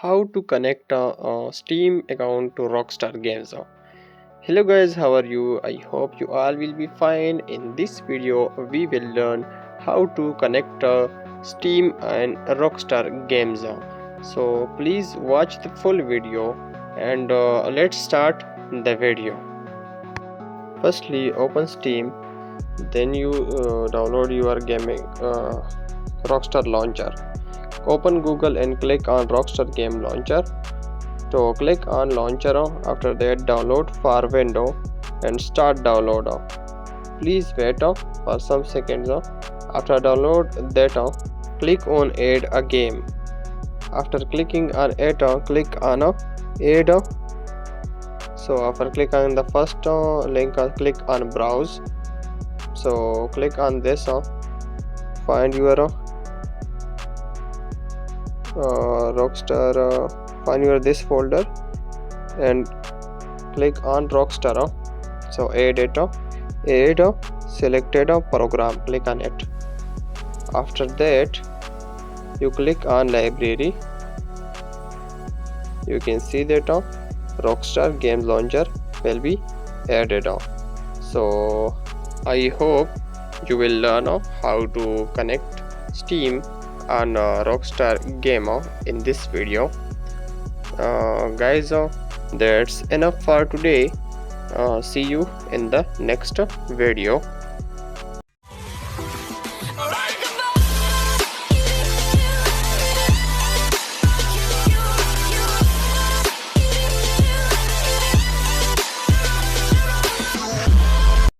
how to connect a Steam account to Rockstar Games. Hello guys, how are you? I hope you all will be fine. In this video we will learn how to connect Steam and Rockstar Games. So please watch the full video and let's start the video. Firstly, open Steam, then you download your gaming Rockstar launcher. Open Google and click on Rockstar Game Launcher. So click on launcher. After that, download for window and start download. Please wait for some seconds. After download that, click on add a game. After clicking on add, click on add. So after click on the first link, click on browse. So click on this. Find your Rockstar. Find your this folder and click on Rockstar. So add it. Add selected program. Click on it. After that, you click on library. You can see that Rockstar Game Launcher will be added. So I hope you will learn how to connect Steam and Rockstar game in this video. Guys, that's enough for today. See you in the next video.